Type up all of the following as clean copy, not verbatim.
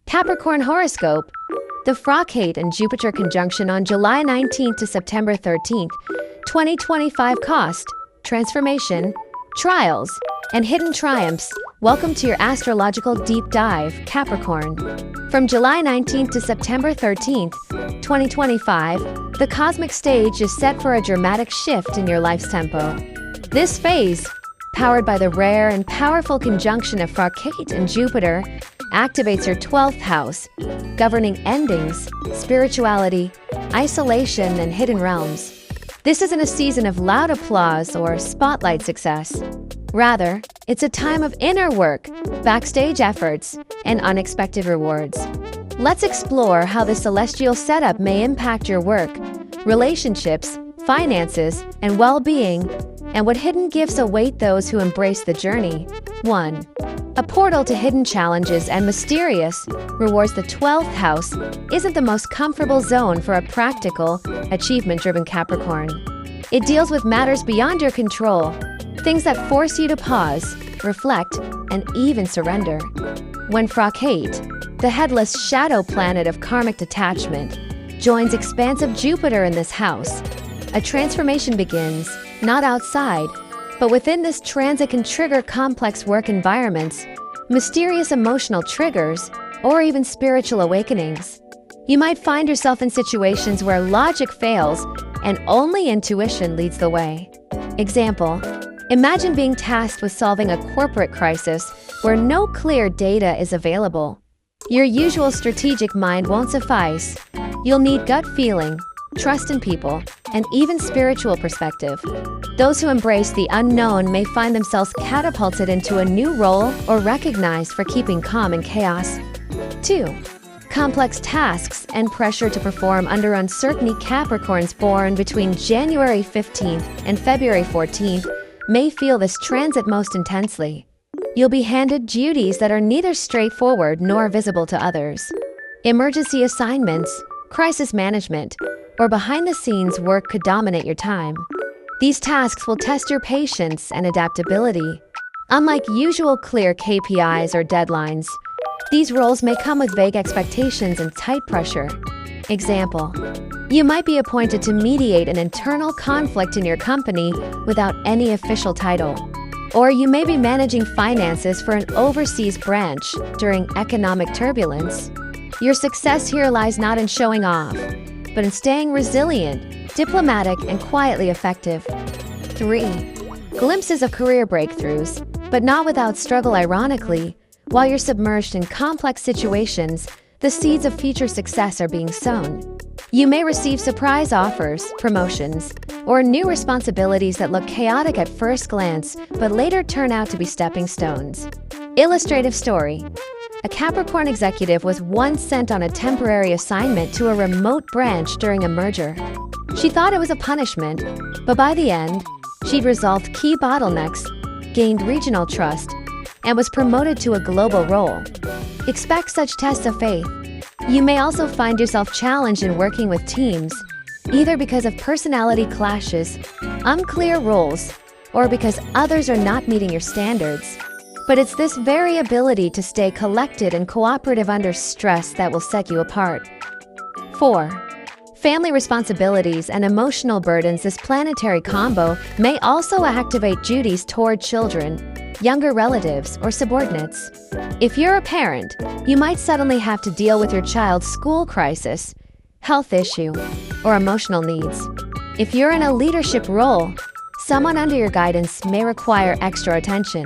Capricorn horoscope. The Fracate and Jupiter conjunction on July 19th to September 13th, 2025 cost, transformation, trials, and hidden triumphs. Welcome to your astrological deep dive, Capricorn. From July 19th to September 13th, 2025, the cosmic stage is set for a dramatic shift in your life's tempo. This phase, powered by the rare and powerful conjunction of Fracate and Jupiter, activates your 12th house, governing endings, spirituality, isolation, and hidden realms. This isn't a season of loud applause or spotlight success. Rather, it's a time of inner work, backstage efforts, and unexpected rewards. Let's explore how this celestial setup may impact your work, relationships, finances, and well-being, and what hidden gifts await those who embrace the journey. 1. A portal to hidden challenges and mysterious rewards. The 12th house isn't the most comfortable zone for a practical, achievement-driven Capricorn. It deals with matters beyond your control, things that force you to pause, reflect, and even surrender. When Fracate, the headless shadow planet of karmic detachment, joins expansive Jupiter in this house, a transformation begins, not outside, but within. This transit can trigger complex work environments, mysterious emotional triggers, or even spiritual awakenings. You might find yourself in situations where logic fails and only intuition leads the way. Example: imagine being tasked with solving a corporate crisis where no clear data is available. Your usual strategic mind won't suffice. You'll need gut feeling, trust in people, and even spiritual perspective. Those who embrace the unknown may find themselves catapulted into a new role or recognized for keeping calm in chaos. 2. Complex tasks and pressure to perform under uncertainty. Capricorns born between January 15th and February 14th may feel this transit most intensely. You'll be handed duties that are neither straightforward nor visible to others. Emergency assignments, crisis management, or behind-the-scenes work could dominate your time. These tasks will test your patience and adaptability. Unlike usual clear KPIs or deadlines, these roles may come with vague expectations and tight pressure. Example: you might be appointed to mediate an internal conflict in your company without any official title. Or you may be managing finances for an overseas branch during economic turbulence. Your success here lies not in showing off, but in staying resilient, diplomatic, and quietly effective. 3. Glimpses of career breakthroughs, but not without struggle. Ironically, while you're submerged in complex situations, the seeds of future success are being sown. You may receive surprise offers, promotions, or new responsibilities that look chaotic at first glance, but later turn out to be stepping stones. Illustrative story: a Capricorn executive was once sent on a temporary assignment to a remote branch during a merger. She thought it was a punishment, but by the end, she'd resolved key bottlenecks, gained regional trust, and was promoted to a global role. Expect such tests of faith. You may also find yourself challenged in working with teams, either because of personality clashes, unclear roles, or because others are not meeting your standards. But it's this very ability to stay collected and cooperative under stress that will set you apart. 4. Family responsibilities and emotional burdens. This planetary combo may also activate duties toward children, younger relatives, or subordinates. If you're a parent, you might suddenly have to deal with your child's school crisis, health issue, or emotional needs. If you're in a leadership role, someone under your guidance may require extra attention.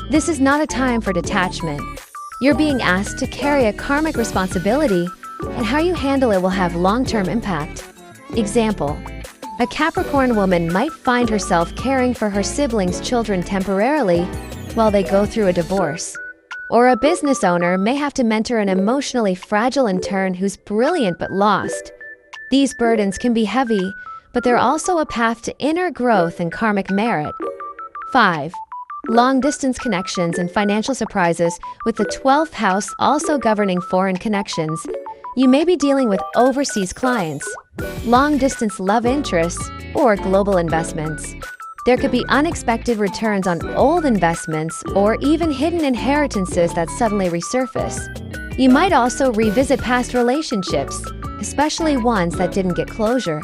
This is not a time for detachment. You're being asked to carry a karmic responsibility, and how you handle it will have long-term impact. Example: a Capricorn woman might find herself caring for her siblings' children temporarily while they go through a divorce. Or a business owner may have to mentor an emotionally fragile intern who's brilliant but lost. These burdens can be heavy, but they're also a path to inner growth and karmic merit. 5. Long-distance connections and financial surprises. With the 12th house also governing foreign connections, you may be dealing with overseas clients, long-distance love interests, or global investments. There could be unexpected returns on old investments or even hidden inheritances that suddenly resurface. You might also revisit past relationships, especially ones that didn't get closure.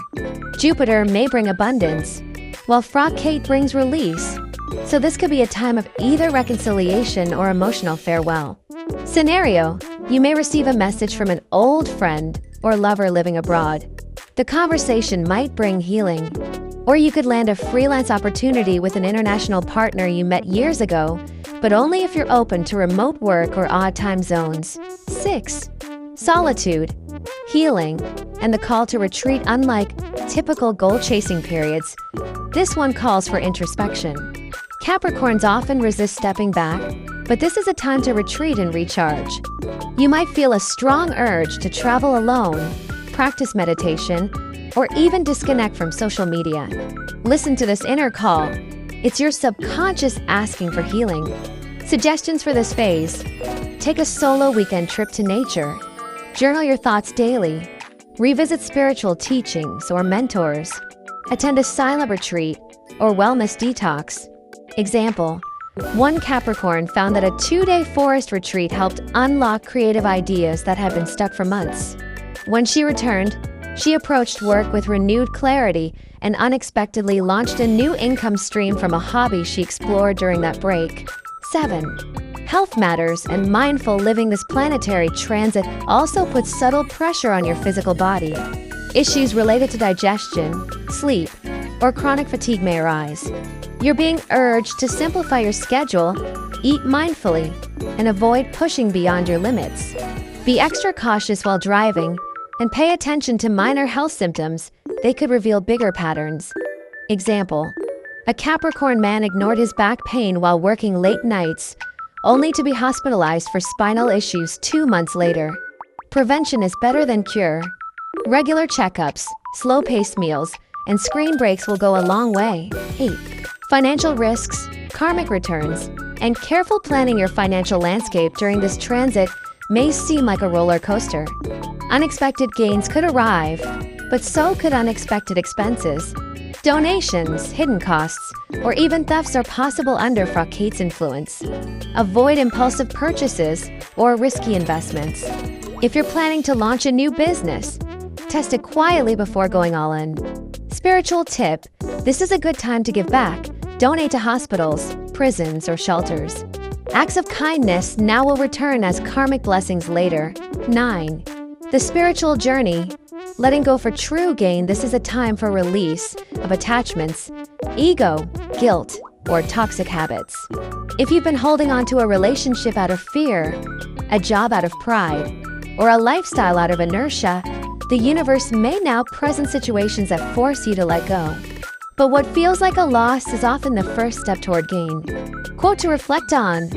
Jupiter may bring abundance, while Frog-Kate brings release, so this could be a time of either reconciliation or emotional farewell. Scenario: you may receive a message from an old friend or lover living abroad. The conversation might bring healing. Or you could land a freelance opportunity with an international partner you met years ago, but only if you're open to remote work or odd time zones. 6. Solitude, healing, and the call to retreat. Unlike typical goal-chasing periods, this one calls for introspection. Capricorns often resist stepping back, but this is a time to retreat and recharge. You might feel a strong urge to travel alone, practice meditation, or even disconnect from social media. Listen to this inner call. It's your subconscious asking for healing. Suggestions for this phase: take a solo weekend trip to nature, journal your thoughts daily, revisit spiritual teachings or mentors, attend a silent retreat or wellness detox. Example: one Capricorn found that a 2-day forest retreat helped unlock creative ideas that had been stuck for months. When she returned, she approached work with renewed clarity and unexpectedly launched a new income stream from a hobby she explored during that break. 7. Health matters and mindful living. This planetary transit also puts subtle pressure on your physical body. Issues related to digestion, sleep, or chronic fatigue may arise. You're being urged to simplify your schedule, eat mindfully, and avoid pushing beyond your limits. Be extra cautious while driving, and pay attention to minor health symptoms. They could reveal bigger patterns. Example: a Capricorn man ignored his back pain while working late nights, only to be hospitalized for spinal issues 2 months later. Prevention is better than cure. Regular checkups, slow-paced meals, and screen breaks will go a long way. 8. Financial risks, karmic returns, and careful planning. Your financial landscape during this transit may seem like a roller coaster. Unexpected gains could arrive, but so could unexpected expenses. Donations, hidden costs, or even thefts are possible under Frog-Kate's influence. Avoid impulsive purchases or risky investments. If you're planning to launch a new business, test it quietly before going all in. Spiritual tip: this is a good time to give back. Donate to hospitals, prisons, or shelters. Acts of kindness now will return as karmic blessings later. 9. The spiritual journey, letting go for true gain. This is a time for release of attachments, ego, guilt, or toxic habits. If you've been holding on to a relationship out of fear, a job out of pride, or a lifestyle out of inertia, the universe may now present situations that force you to let go. But what feels like a loss is often the first step toward gain. Quote to reflect on: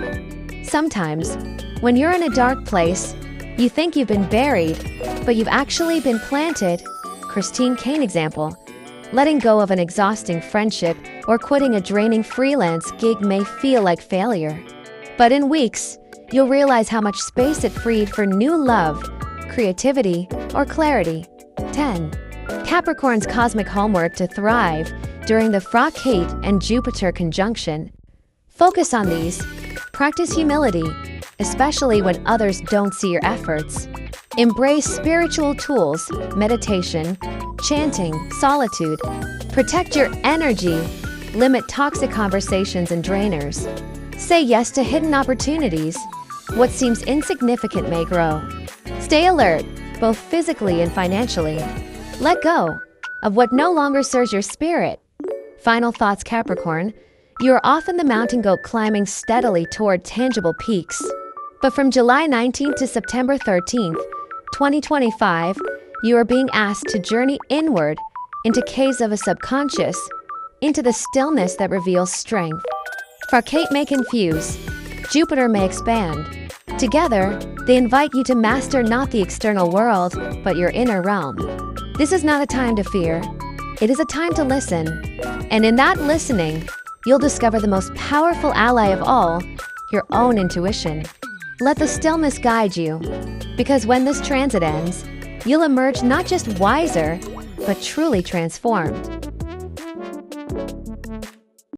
sometimes, when you're in a dark place, you think you've been buried, but you've actually been planted. Christine Kane example. Letting go of an exhausting friendship or quitting a draining freelance gig may feel like failure. But in weeks, you'll realize how much space it freed for new love, creativity, or clarity. 10. Capricorn's cosmic homework to thrive during the Frog-Kate and Jupiter conjunction. Focus on these. Practice humility, especially when others don't see your efforts. Embrace spiritual tools, meditation, chanting, solitude. Protect your energy. Limit toxic conversations and drainers. Say yes to hidden opportunities. What seems insignificant may grow. Stay alert, both physically and financially. Let go of what no longer serves your spirit. Final thoughts, Capricorn. You are often the mountain goat climbing steadily toward tangible peaks. But from July 19th to September 13th, 2025, you are being asked to journey inward into caves of a subconscious, into the stillness that reveals strength. Frog-Kate may confuse, Jupiter may expand. Together, they invite you to master not the external world, but your inner realm. This is not a time to fear. It is a time to listen. And in that listening, you'll discover the most powerful ally of all, your own intuition. Let the stillness guide you, because when this transit ends, you'll emerge not just wiser, but truly transformed.